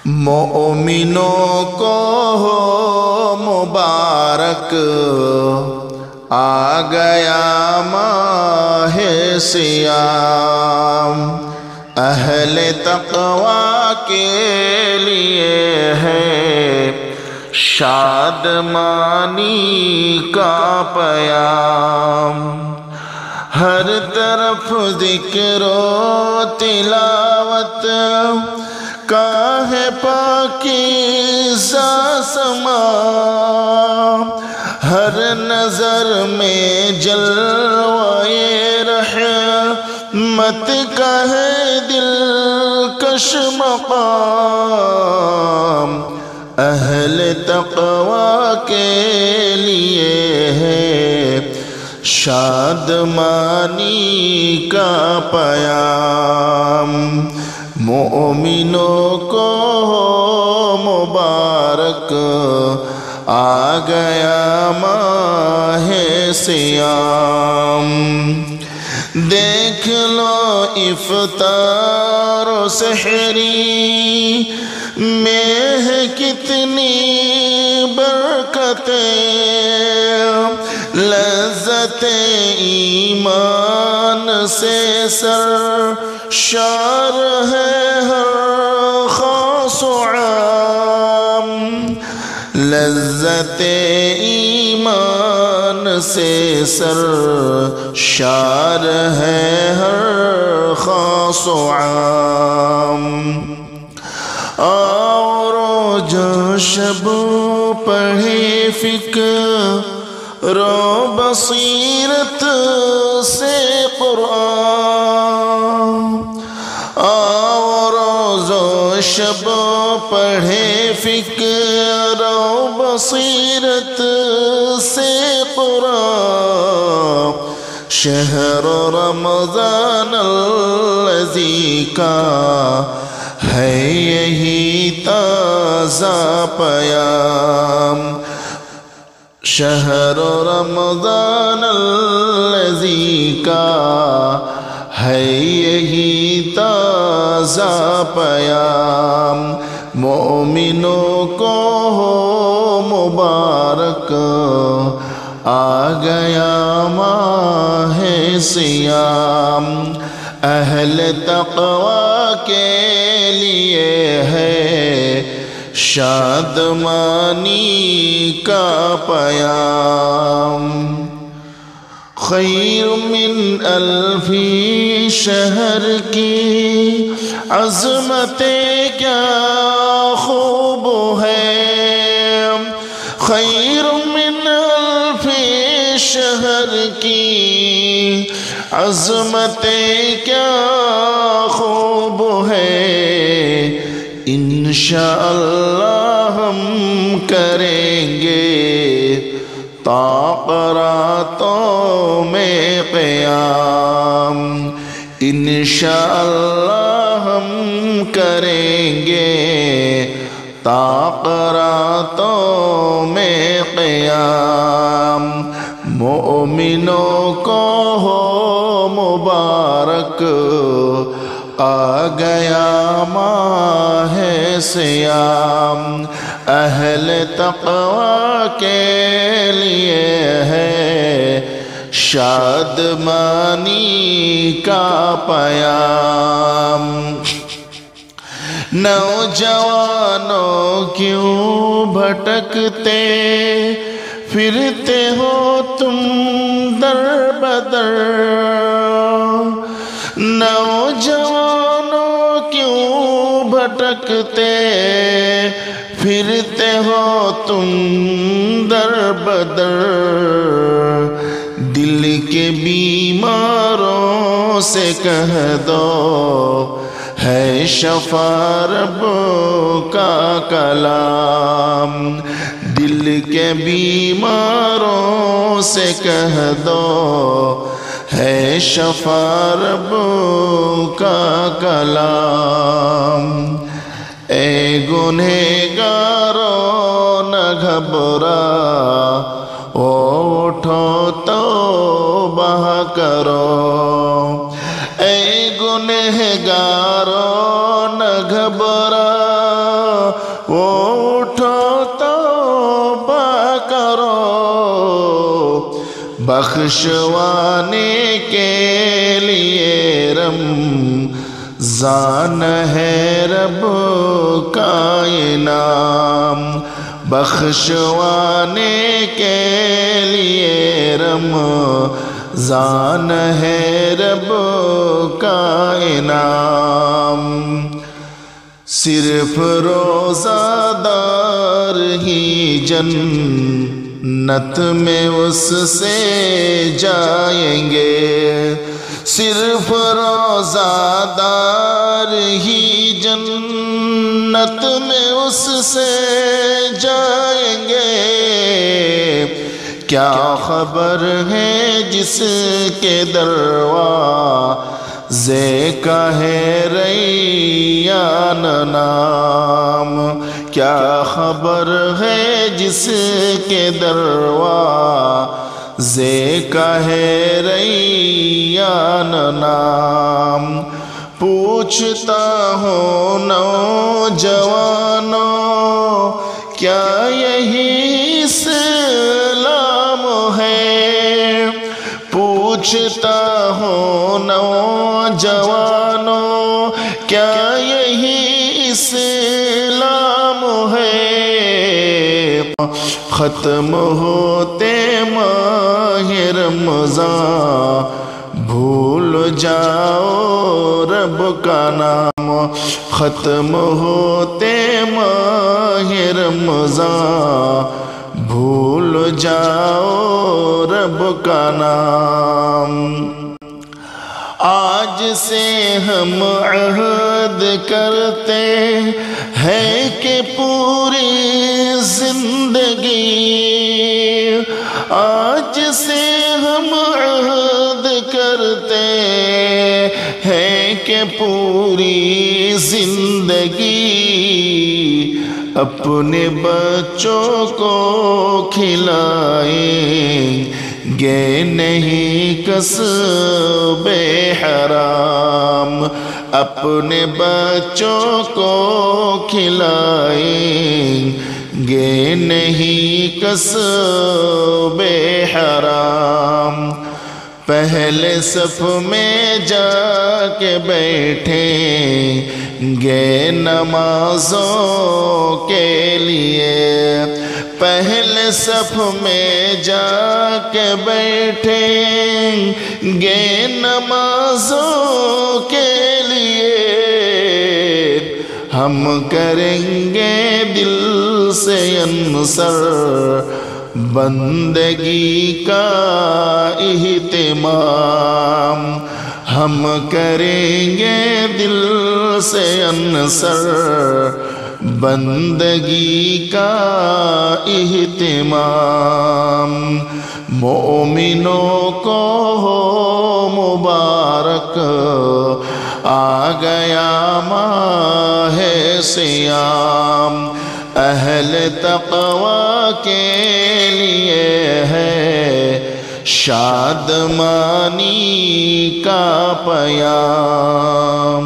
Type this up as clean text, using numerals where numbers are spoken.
مومنوں کو ہو مبارک، آ گیا ماہ صیام، اہل تقوی کے لیے ہے شادمانی کا پیام۔ ہر طرف ذکر و تلاوت کا ہے پاکیزہ سما، ہر نظر میں جلوہ رحمت کا ہے دلکش مقام، اہل تقوی کے لیے ہے شادمانی کا پیام۔ مومنوں کو مبارک، آ گیا ماہ صیام۔ دیکھ لو افطار و سحری میں ہے کتنی برکتیں، لذت ایمان سے سرشار ہے ہر خاص و عام، لذت ایمان سے سرشار ہے ہر خاص و عام۔ اور جو شب پڑھے فکر و بصیرت سے قرآن، اور جو شب پڑھے فکر و بصیرت سے قرآن، شہر رمضان الذی کا ہے یہی تازہ پیام، شہر رمضان الذی کا ہے یہی تازہ پیام۔ مومنوں کو ہو مبارک، آ گیا ماہ صیام، اہل تقوی کے لیے ہے شادمانی کا پیام۔ خیر من الف شہر کی عظمتیں کیا خوب ہے، خیر من الف شہر کی عظمتیں کیا خوب ہے، انشاءاللہ ہم کریں گے طاقراتوں میں قیام، انشاءاللہ ہم کریں گے طاقراتوں میں قیام۔ مومنوں کو ہو مبارک، آ گیا ماہ صیام، اہل تقوی کے لیے ہے شادمانی کا پیام۔ نوجوانوں کیوں بھٹکتے پھرتے ہو تم در بدر، نوجوانوں کیوں بھٹکتے پھرتے ہو تم در بدر، دل کے بیماروں سے کہہ دو ہے شفا رب کا کلام، دل کے بیماروں سے کہہ دو ہے شفا رب کا کلام۔ اے گنہگاروں نہ گھبراؤ، اٹھو توبہ کرو، اے گنہگاروں نہ گھبراؤ، بخشوانے کے لیے رمضان ہے رب کا انعام، بخشوانے کے لیے رمضان ہے رب کا انعام۔ صرف روزہ دار ہی جنت میں اس سے جائیں گے، صرف روزہ دار ہی جنت میں اس سے جائیں گے۔ کیا خبر ہے جس کے دروازے کا ہے ریان نام، کیا خبر ہے جس کے دروازے کا ہے ریان نام۔ پوچھتا ہوں نوجوانوں کیا یہی اسلام ہے، پوچھتا ہوں نوجوانوں کیا یہی اسلام ہے۔ ختم ہوتے ماہ رمضان بھول جاؤ رب کا نام، ختم ہوتے ماہ رمضان بھول جاؤ رب کا نام۔ آج سے ہم عہد کرتے ہیں کہ پوری زندگی، آج سے ہم عہد کرتے ہیں کہ پوری زندگی اپنے بچوں کو کھلائیں گے نہیں کسب حرام، اپنے بچوں کو کھلائیں گے نہیں کسب حرام۔ پہلے صف میں جا کے بیٹھیں گے نمازوں کے لیے، پہلے صف میں جا کے بیٹھیں گے نمازوں کے لیے، ہم کریں گے دل سے انصر بندگی کا اہتمام، ہم کریں گے دل سے انصر بندگی کا اہتمام۔ مومنوں کو ہو مبارک آ گیا ماہ سیام، اہل تقوی کے لیے ہے شادمانی کا پیام۔